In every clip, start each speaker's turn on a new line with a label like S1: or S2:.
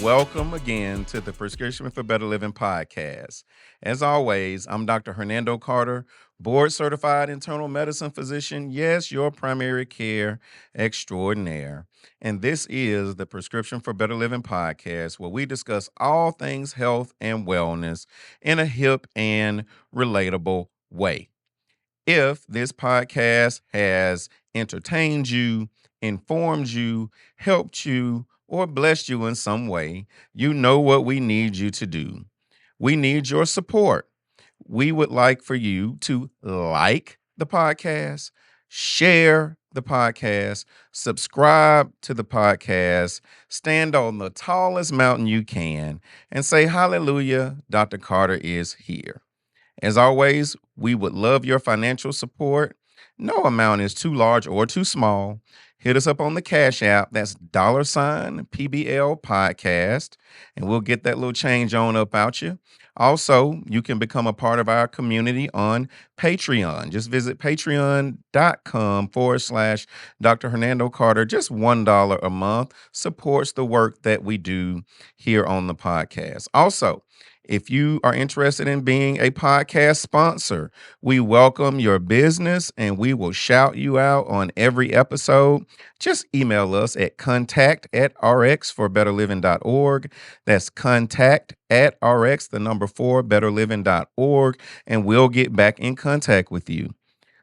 S1: welcome again to the Prescription for Better Living podcast. As always, I'm Dr. Hernando Carter, board certified internal medicine physician. Yes, your primary care extraordinaire. And this is the Prescription for Better Living podcast, where we discuss all things health and wellness in a hip and relatable way. If this podcast has entertained you, informed you, helped you, or blessed you in some way, you know what we need you to do. We need your support. We would like for you to like the podcast, share the podcast, subscribe to the podcast, stand on the tallest mountain you can, and say, Hallelujah, Dr. Carter is here. As always, we would love your financial support. No amount is too large or too small. Hit us up on the Cash App. That's $PBL Podcast, and we'll get that little change on up out you. Also, you can become a part of our community on Patreon. Just visit patreon.com/ Dr. Hernando Carter. Just $1 a month supports the work that we do here on the podcast. Also, if you are interested in being a podcast sponsor, we welcome your business and we will shout you out on every episode. Just email us at contact@rxforbetterliving.org. That's contact@rx, the number 4, betterliving.org, and we'll get back in contact with you.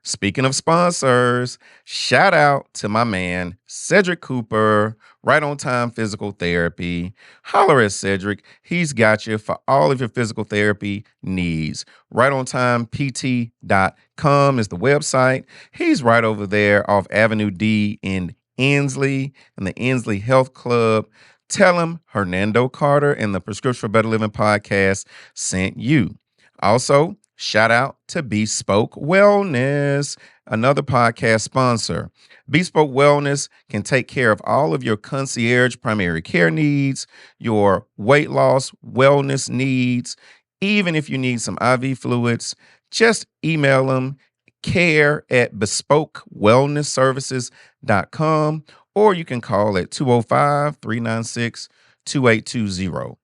S1: Speaking of sponsors, shout out to my man, Cedric Cooper, Right on Time Physical Therapy. Holler at Cedric. He's got you for all of your physical therapy needs. RightOnTimePT.com is the website. He's right over there off Avenue D in Ensley, in the Ensley Health Club. Tell him Hernando Carter and the Prescription for Better Living podcast sent you. Also, shout out to Bespoke Wellness, another podcast sponsor. Bespoke Wellness can take care of all of your concierge primary care needs, your weight loss wellness needs, even if you need some IV fluids. Just email them care@bespokewellnessservices.com, or you can call at 205-396-2820.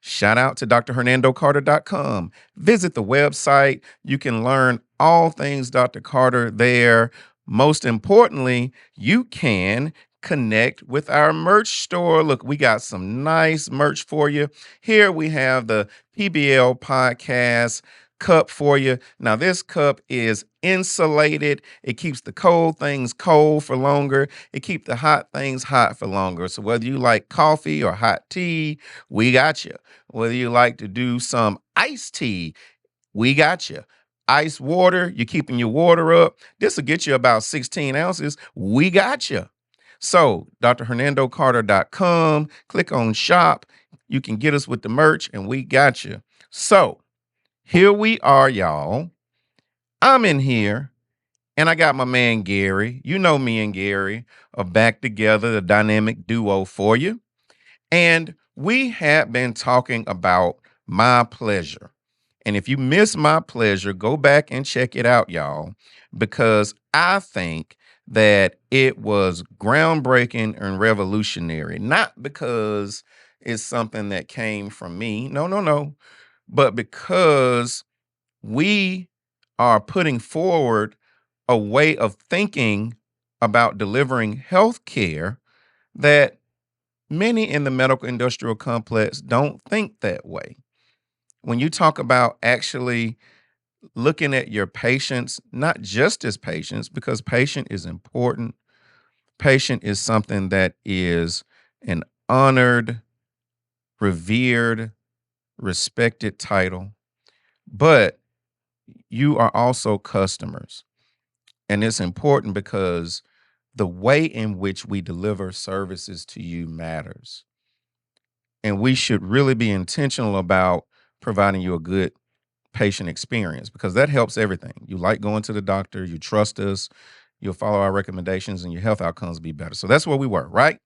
S1: Shout out to drhernandocarter.com. Visit the website. You can learn all things Dr. Carter there. Most importantly, you can connect with our merch store. Look, we got some nice merch for you. Here we have the PBL podcast cup for you. Now, this cup is insulated. It keeps the cold things cold for longer. It keeps the hot things hot for longer. So whether you like coffee or hot tea, we got you. Whether you like to do some iced tea, we got you. Ice water, you're keeping your water up. This will get you about 16 ounces. We got you. So, drhernandocarter.com, click on shop. You can get us with the merch, and we got you. So, here we are, y'all. I'm in here, and I got my man Gary. You know me and Gary are back together, the dynamic duo for you. And we have been talking about my pleasure. And if you miss my pleasure, go back and check it out, y'all, because I think that it was groundbreaking and revolutionary, not because it's something that came from me. No, but because we are putting forward a way of thinking about delivering health care that many in the medical industrial complex don't think that way. When you talk about actually looking at your patients, not just as patients, because patient is important. Patient is something that is an honored, revered, respected title, but you are also customers. And it's important because the way in which we deliver services to you matters. And we should really be intentional about providing you a good patient experience because that helps everything. You like going to the doctor, you trust us, you'll follow our recommendations, and your health outcomes will be better. So that's where we were, right?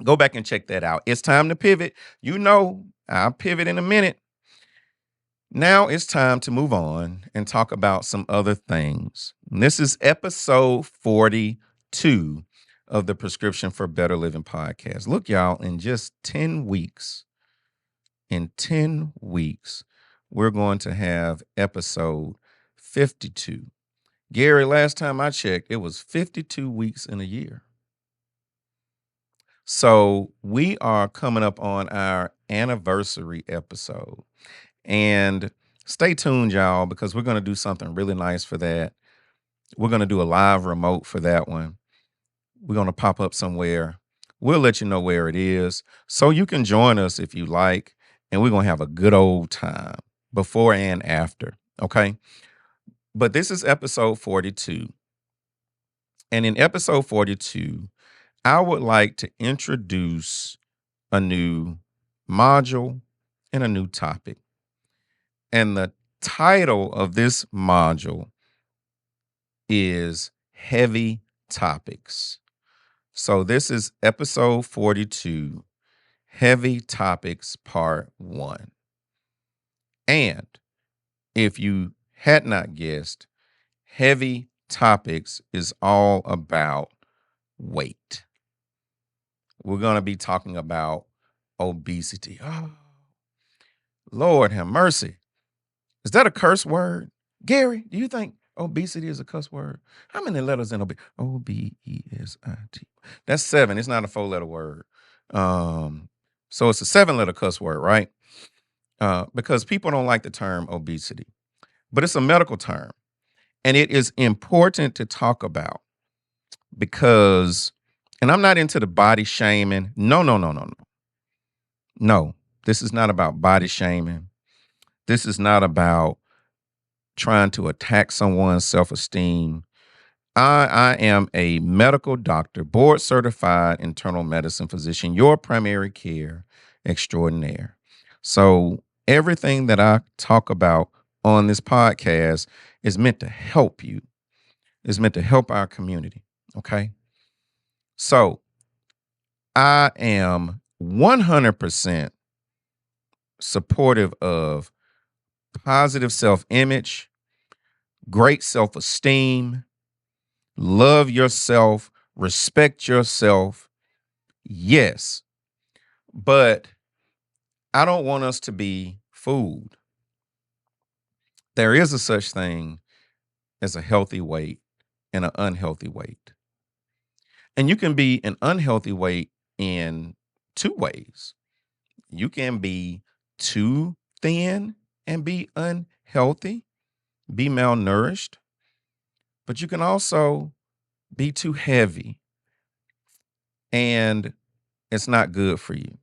S1: Go back and check that out. It's time to pivot. You know, I'll pivot in a minute. Now it's time to move on and talk about some other things. And this is episode 42 of the Prescription for Better Living podcast. Look, y'all, in 10 weeks, we're going to have episode 52. Gary, last time I checked, it was 52 weeks in a year. So we are coming up on our anniversary episode. And stay tuned, y'all, because we're going to do something really nice for that. We're going to do a live remote for that one. We're going to pop up somewhere. We'll let you know where it is so you can join us if you like. And we're going to have a good old time before and after. Okay. But this is episode 42. And in episode 42, I would like to introduce a new module and a new topic. And the title of this module is Heavy Topics. So this is episode 42, Heavy Topics Part 1. And if you had not guessed, Heavy Topics is all about weight. We're going to be talking about obesity. Oh, Lord have mercy. Is that a curse word? Gary, do you think obesity is a cuss word? How many letters in obesity? O-B-E-S-I-T. That's 7. It's not a 4-letter word. So it's a 7-letter cuss word, right? Because people don't like the term obesity. But it's a medical term. And it is important to talk about because, and I'm not into the body shaming. No. No, this is not about body shaming. This is not about trying to attack someone's self-esteem. I am a medical doctor, board certified internal medicine physician, your primary care extraordinaire. So everything that I talk about on this podcast is meant to help you. It's meant to help our community. Okay. So I am 100% supportive of positive self-image, great self-esteem, love yourself, respect yourself. Yes, but I don't want us to be fooled. There is a such thing as a healthy weight and an unhealthy weight. And you can be an unhealthy weight in 2 ways. You can be too thin and be unhealthy, be malnourished, but you can also be too heavy and it's not good for you.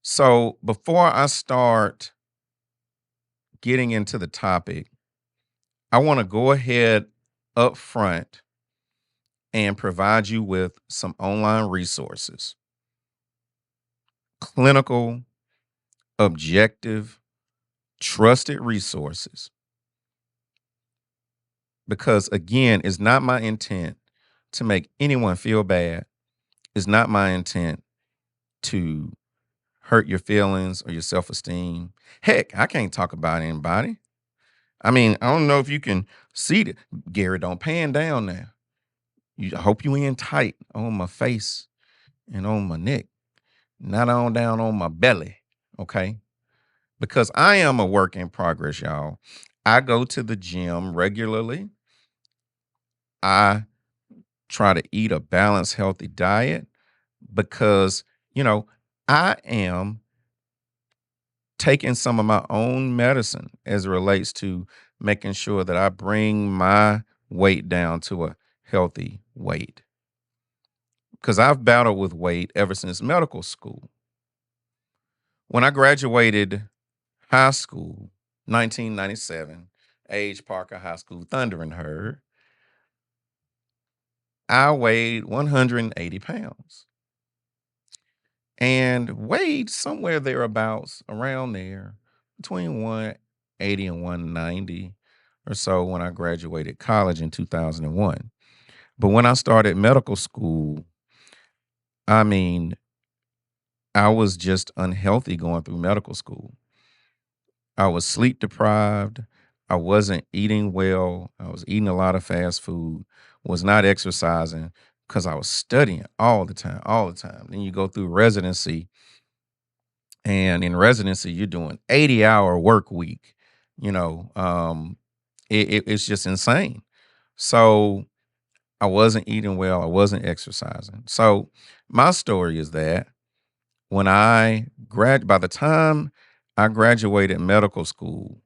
S1: So before I start getting into the topic, I want to go ahead up front and provide you with some online resources, clinical, objective, trusted resources. Because again, it's not my intent to make anyone feel bad. It's not my intent to hurt your feelings or your self-esteem. Heck, I can't talk about anybody. I mean, I don't know if you can see that. Gary, don't pan down now. I hope you in tight on my face and on my neck, not on down on my belly, okay? Because I am a work in progress, y'all. I go to the gym regularly. I try to eat a balanced, healthy diet because, I am taking some of my own medicine as it relates to making sure that I bring my weight down to a healthy weight. Because I've battled with weight ever since medical school. When I graduated high school, 1997, Age Parker High School, Thundering Herd, I weighed 180 pounds and weighed somewhere thereabouts around there between 180 and 190 or so when I graduated college in 2001. But when I started medical school, I mean, I was just unhealthy going through medical school. I was sleep deprived. I wasn't eating well. I was eating a lot of fast food, was not exercising, because I was studying all the time, all the time. Then you go through residency, and in residency, you're doing 80-hour work week. You know, it's just insane. So I wasn't eating well. I wasn't exercising. So my story is that when by the time I graduated medical school,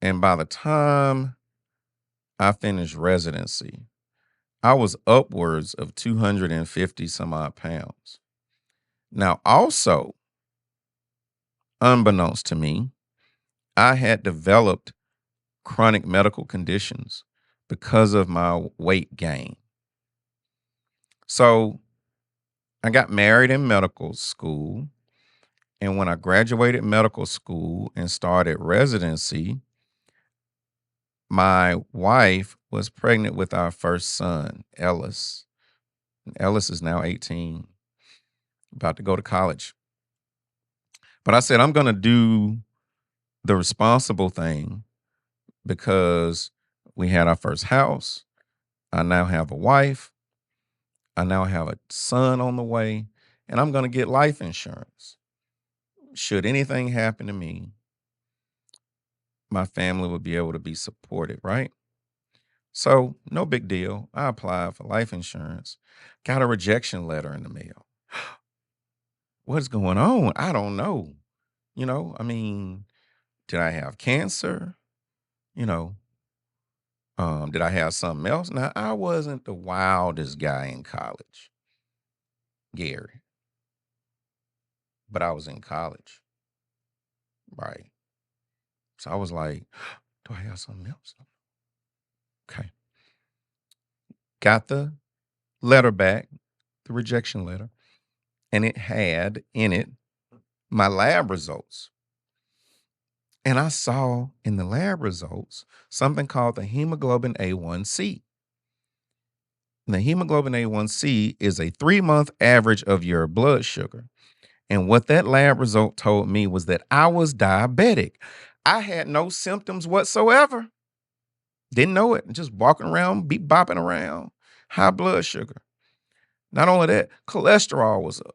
S1: and by the time I finished residency, I was upwards of 250 some odd pounds. Now, also, unbeknownst to me, I had developed chronic medical conditions because of my weight gain. So I got married in medical school. And when I graduated medical school and started residency, my wife was pregnant with our first son, Ellis. Ellis is now 18, about to go to college. But I said, I'm going to do the responsible thing because we had our first house. I now have a wife. I now have a son on the way, and I'm going to get life insurance. Should anything happen to me, my family will be able to be supported, right? So, no big deal. I applied for life insurance, got a rejection letter in the mail. What's going on? I don't know. I mean, did I have cancer? You know, did I have something else? Now, I wasn't the wildest guy in college, Gary, but I was in college, right? So I was like, do I have something else? Okay. Got the letter back, the rejection letter, and it had in it my lab results. And I saw in the lab results something called the hemoglobin A1C. And the hemoglobin A1C is a 3-month average of your blood sugar. And what that lab result told me was that I was diabetic. I had no symptoms whatsoever. Didn't know it. Just walking around, beep bopping around, high blood sugar. Not only that, cholesterol was up.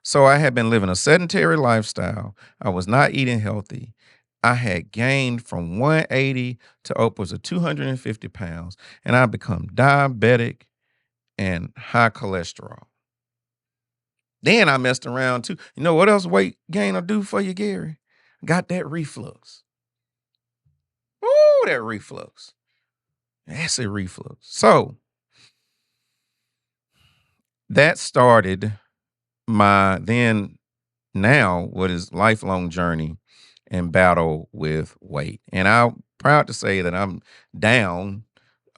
S1: So I had been living a sedentary lifestyle. I was not eating healthy. I had gained from 180 to upwards of 250 pounds, and I become diabetic and high cholesterol. Then I messed around too. You know what else weight gain will do for you, Gary? Got that reflux. Ooh, that reflux. Acid reflux. So that started my now what is lifelong journey and battle with weight. And I'm proud to say that I'm down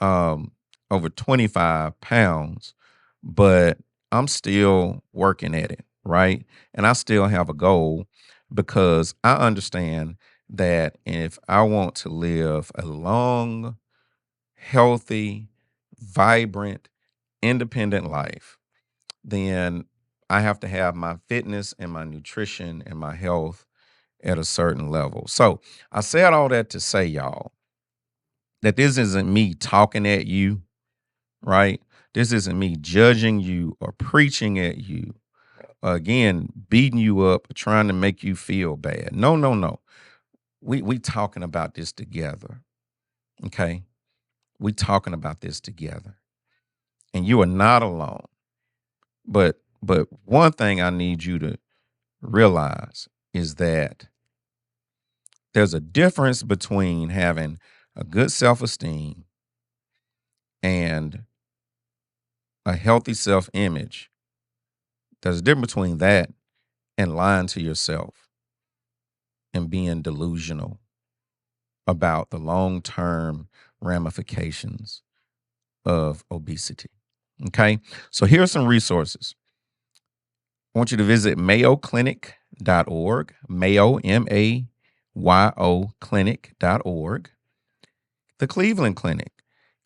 S1: um, over 25 pounds, but I'm still working at it, right? And I still have a goal because I understand that if I want to live a long, healthy, vibrant, independent life, then I have to have my fitness and my nutrition and my health at a certain level. So I said all that to say, y'all, that this isn't me talking at you, right? This isn't me judging you or preaching at you. Again, beating you up, trying to make you feel bad. No, no, no. We talking about this together. Okay? We talking about this together. And you are not alone. But one thing I need you to realize is that there's a difference between having a good self-esteem and a healthy self-image. There's a difference between that and lying to yourself and being delusional about the long-term ramifications of obesity. Okay? So here are some resources. I want you to visit mayoclinic.org, Mayo, Mayo clinic.org. The Cleveland Clinic,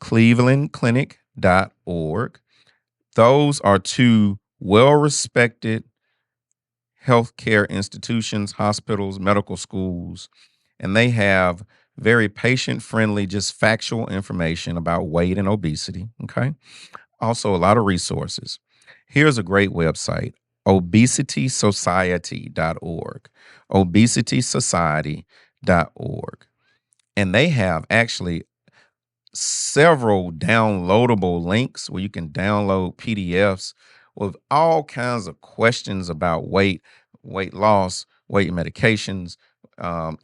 S1: clevelandclinic.org. Those are two well-respected healthcare institutions, hospitals, medical schools, and they have very patient friendly, just factual information about weight and obesity. Okay. Also, a lot of resources. Here's a great website, obesitysociety.org. Obesitysociety.org. And they have actually several downloadable links where you can download PDFs with all kinds of questions about weight, weight loss, weight medications,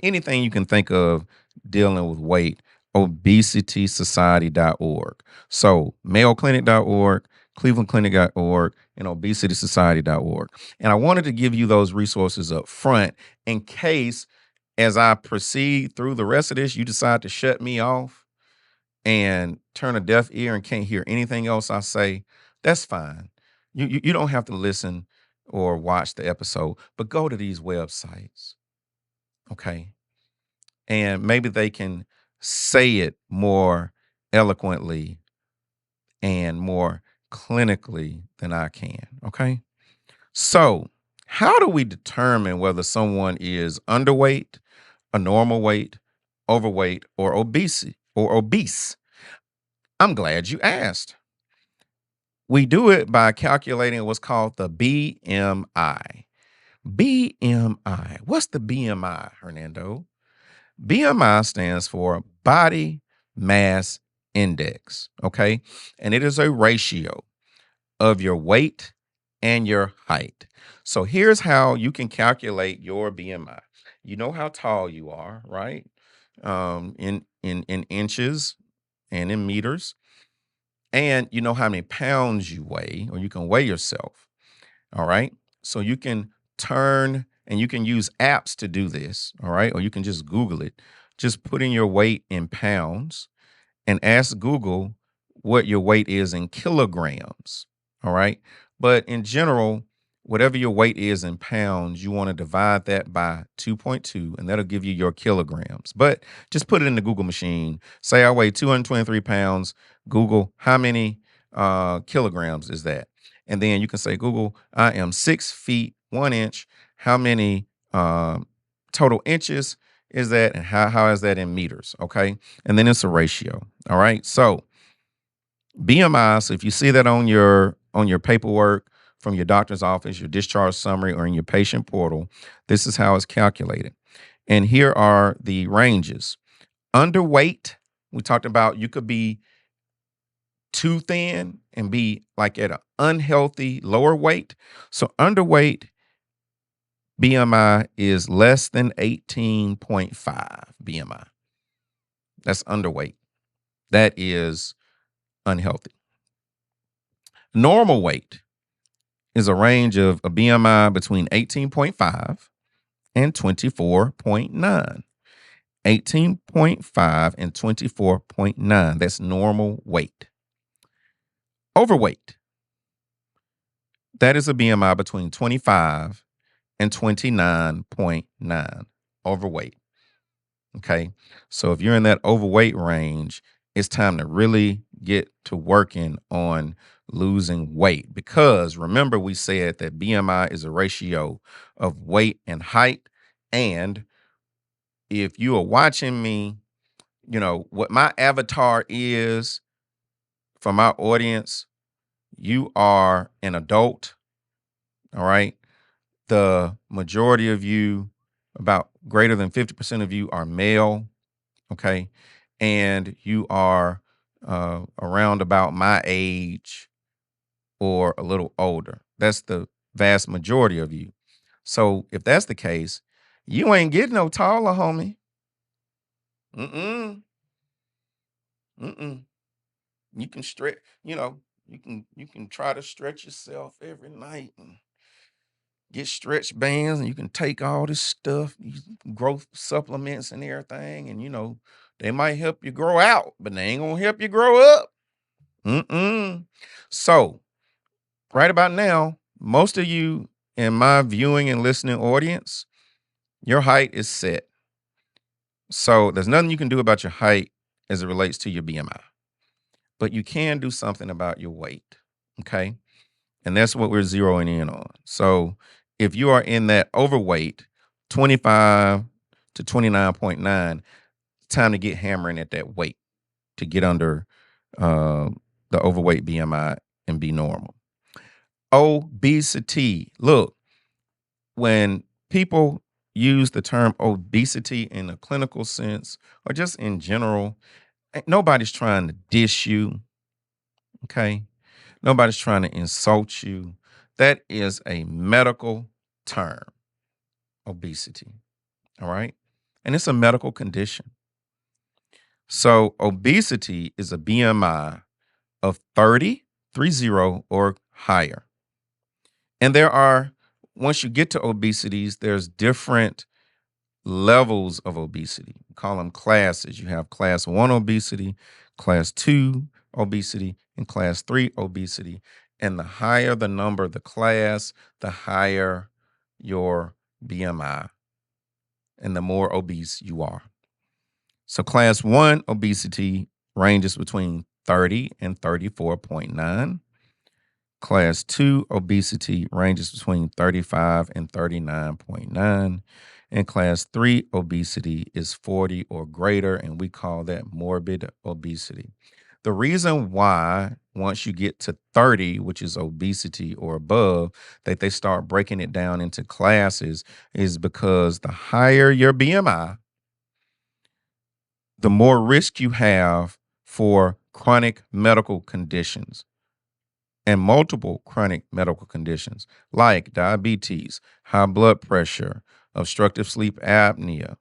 S1: anything you can think of dealing with weight. Obesitysociety.org. So, mayoclinic.org, clevelandclinic.org, and obesitysociety.org. And I wanted to give you those resources up front in case, as I proceed through the rest of this, you decide to shut me off and turn a deaf ear and can't hear anything else I say. That's fine. You don't have to listen or watch the episode, but go to these websites, okay? And maybe they can say it more eloquently and more clinically than I can, okay? So, how do we determine whether someone is underweight, a normal weight, overweight, or obese? I'm glad you asked. We do it by calculating what's called the BMI. BMI. What's the BMI, Hernando? BMI stands for Body Mass Index, okay? And it is a ratio of your weight and your height. So here's how you can calculate your BMI. You know how tall you are, right? In inches and in meters. And you know how many pounds you weigh, or you can weigh yourself. All right. So you can turn and you can use apps to do this. All right. Or you can just Google it. Just put in your weight in pounds and ask Google what your weight is in kilograms. All right. But in general, whatever your weight is in pounds, you want to divide that by 2.2, and that'll give you your kilograms. But just put it in the Google machine. Say I weigh 223 pounds. Google, how many kilograms is that? And then you can say, Google, I am 6 feet 1 inch. How many total inches is that? And how is that in meters? Okay. And then it's a ratio. All right. So BMI, so if you see that on your paperwork from your doctor's office, your discharge summary, or in your patient portal, this is how it's calculated. And here are the ranges. Underweight, we talked about you could be too thin and be like at an unhealthy lower weight. So underweight BMI is less than 18.5 BMI. That's underweight. That is unhealthy. Normal weight is a range of a BMI between 18.5 and 24.9. 18.5 and 24.9. That's normal weight. Overweight. That is a BMI between 25 and 29.9. Overweight. Okay. So if you're in that overweight range, it's time to really get to working on losing weight, because remember we said that BMI is a ratio of weight and height. And if you are watching me, you know what my avatar is for my audience. You are an adult. All right. The majority of you, about greater than 50% of you, are male. Okay. And you are around about my age or a little older. That's the vast majority of you. So if that's the case, you ain't getting no taller, homie. Mm-mm. Mm-mm. You can stretch, you can try to stretch yourself every night and get stretch bands, and you can take all this stuff, these growth supplements and everything, and they might help you grow out, but they ain't gonna help you grow up. Mm-mm. So right about now, most of you in my viewing and listening audience, your height is set. So there's nothing you can do about your height as it relates to your BMI, but you can do something about your weight. Okay. And that's what we're zeroing in on. So if you are in that overweight, 25 to 29.9, time to get hammering at that weight to get under uh, the overweight BMI and be normal. Obesity. Look, when people use the term obesity in a clinical sense or just in general, nobody's trying to dish you, okay? Nobody's trying to insult you. That is a medical term, obesity, all right? And it's a medical condition. So obesity is a BMI of 30 or higher. And once you get to obesities, there's different levels of obesity. We call them classes. You have class 1 obesity, class 2 obesity, and class 3 obesity. And the higher the number, the class, the higher your BMI and the more obese you are. So class 1 obesity ranges between 30 and 34.9. Class 2 obesity ranges between 35 and 39.9. And class 3 obesity is 40 or greater, and we call that morbid obesity. The reason why, once you get to 30, which is obesity or above, that they start breaking it down into classes is because the higher your BMI, the more risk you have for chronic medical conditions and multiple chronic medical conditions like diabetes, high blood pressure, obstructive sleep apnea,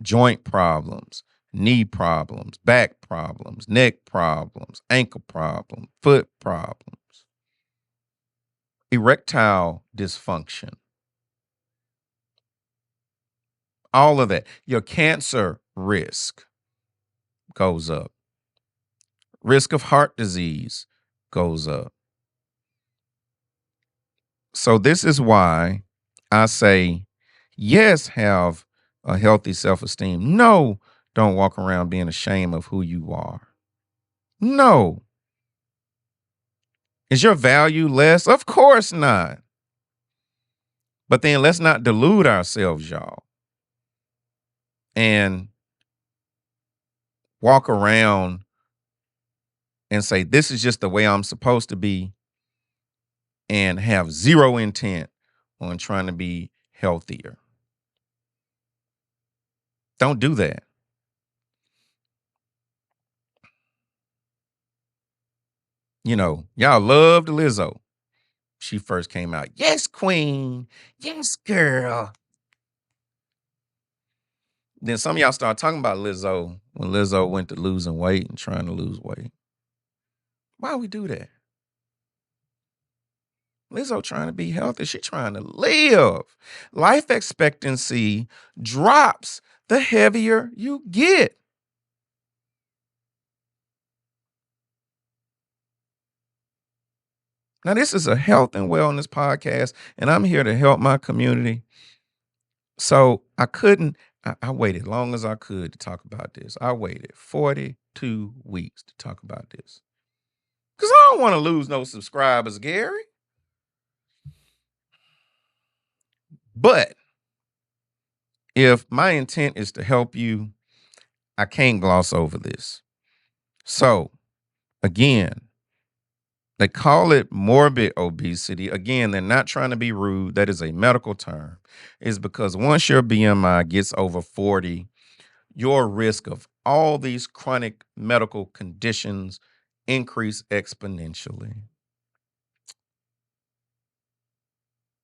S1: joint problems, knee problems, back problems, neck problems, ankle problems, foot problems, erectile dysfunction, all of that. Your cancer risk goes up. Risk of heart disease goes up. So this is why I say, yes, have a healthy self-esteem. No, don't walk around being ashamed of who you are. No. Is your value less? Of course not. But then let's not delude ourselves, y'all, and walk around and say, this is just the way I'm supposed to be, and have zero intent on trying to be healthier. Don't do that. You know, y'all loved Lizzo. She first came out. Yes, queen. Yes, girl. Then some of y'all start talking about Lizzo when Lizzo went to losing weight and trying to lose weight. Why we do that? Lizzo trying to be healthy. She trying to live. Life expectancy drops the heavier you get. Now, this is a health and wellness podcast, and I'm here to help my community. So I waited long as I could to talk about this. I waited 42 weeks to talk about this. Because I don't want to lose no subscribers, Gary. But if my intent is to help you, I can't gloss over this. So, again, they call it morbid obesity. Again, they're not trying to be rude. That is a medical term. It's because once your BMI gets over 40, your risk of all these chronic medical conditions increase exponentially.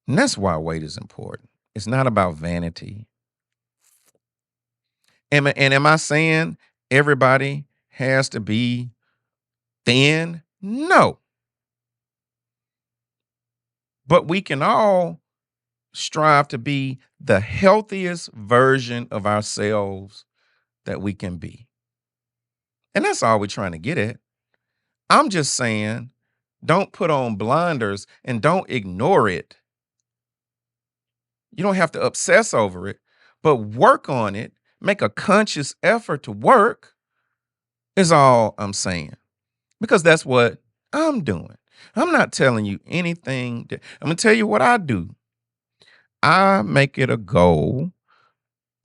S1: And that's why weight is important. It's not about vanity. And am I saying everybody has to be thin? No. But we can all strive to be the healthiest version of ourselves that we can be. And that's all we're trying to get at. I'm just saying, don't put on blinders and don't ignore it. You don't have to obsess over it, but work on it. Make a conscious effort to work is all I'm saying. Because that's what I'm doing. I'm not telling you anything. I'm going to tell you what I do. I make it a goal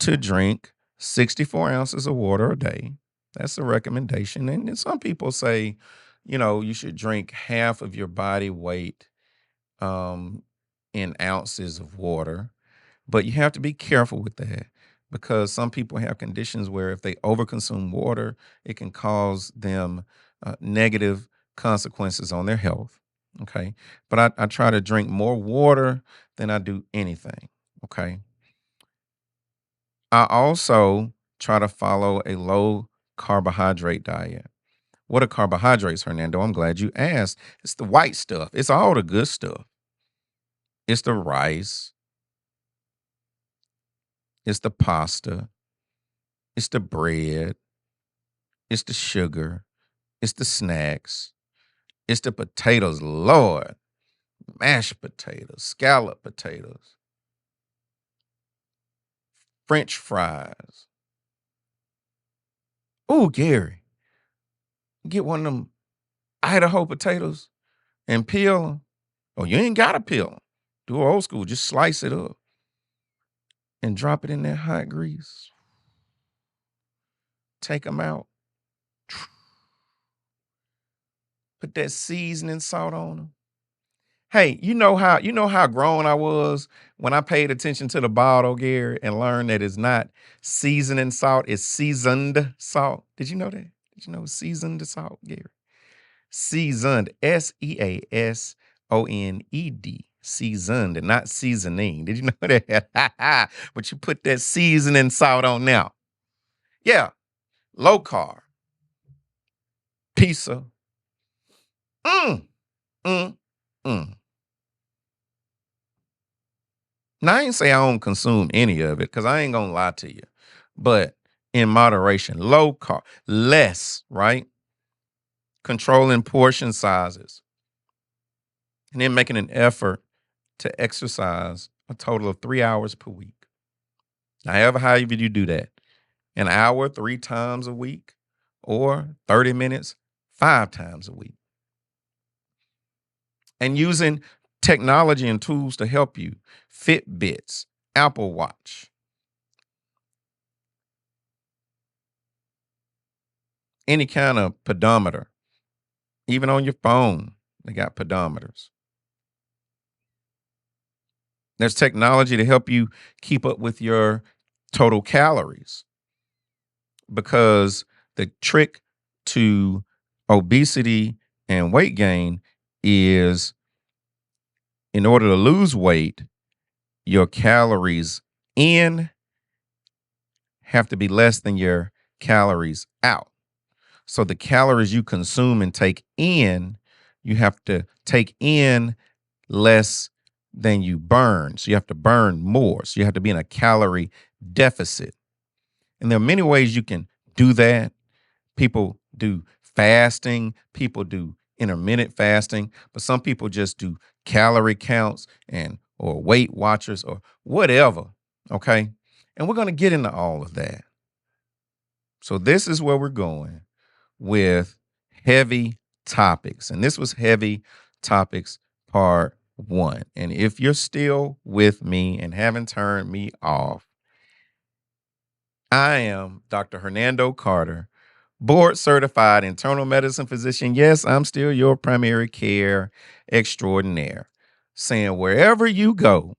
S1: to drink 64 ounces of water a day. That's the recommendation. And then some people say, you should drink half of your body weight um, in ounces of water. But you have to be careful with that because some people have conditions where if they overconsume water, it can cause them negative consequences on their health. Okay. But I try to drink more water than I do anything. Okay. I also try to follow a low carbohydrate diet. What are carbohydrates, Hernando? I'm glad you asked. It's the white stuff, it's all the good stuff. It's the rice, it's the pasta, it's the bread, it's the sugar, it's the snacks, it's the potatoes, Lord, mashed potatoes, scallop potatoes, French fries. Oh, Gary, get one of them Idaho potatoes and peel them. Oh, you ain't got to peel them. Do it old school. Just slice it up and drop it in that hot grease. Take them out. Put that seasoning salt on them. Hey, you know how grown I was when I paid attention to the bottle, Gary, and learned that it's not seasoning salt, it's seasoned salt. Did you know that? Did you know seasoned salt, Gary? Seasoned, Seasoned, seasoned, and not seasoning. Did you know that? But you put that seasoning salt on now. Yeah, low carb, pizza. Mm, mm, mm. Now, I ain't say I don't consume any of it because I ain't gonna lie to you, but in moderation, low carb, less, right? Controlling portion sizes, and then making an effort to exercise a total of 3 hours per week. However you do that, an hour 3 times a week, or 30 minutes 5 times a week, and using technology and tools to help you, Fitbits, Apple Watch, any kind of pedometer, even on your phone, they got pedometers. There's technology to help you keep up with your total calories because the trick to obesity and weight gain is in order to lose weight, your calories in have to be less than your calories out. So the calories you consume and take in, you have to take in less than you burn. So you have to burn more. So you have to be in a calorie deficit. And there are many ways you can do that. People do fasting, people do intermittent fasting, but some people just do calorie counts and or Weight Watchers or whatever. Okay. And we're going to get into all of that. So this is where we're going with heavy topics. And this was heavy topics part 1. And if you're still with me and haven't turned me off, I am Dr. Hernando Carter, board certified internal medicine physician. Yes, I'm still your primary care extraordinaire, saying wherever you go,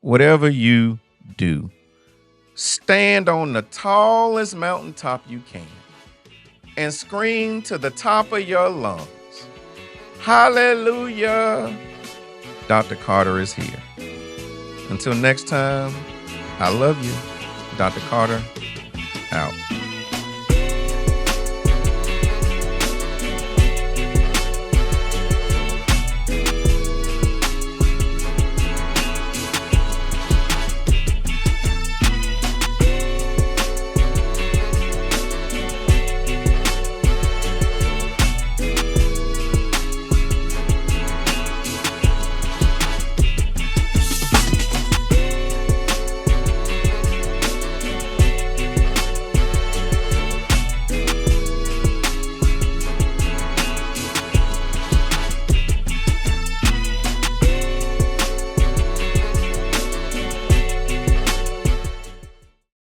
S1: whatever you do, stand on the tallest mountaintop you can and scream to the top of your lungs, hallelujah, Dr. Carter is here. Until next time, I love you. Dr. Carter, out.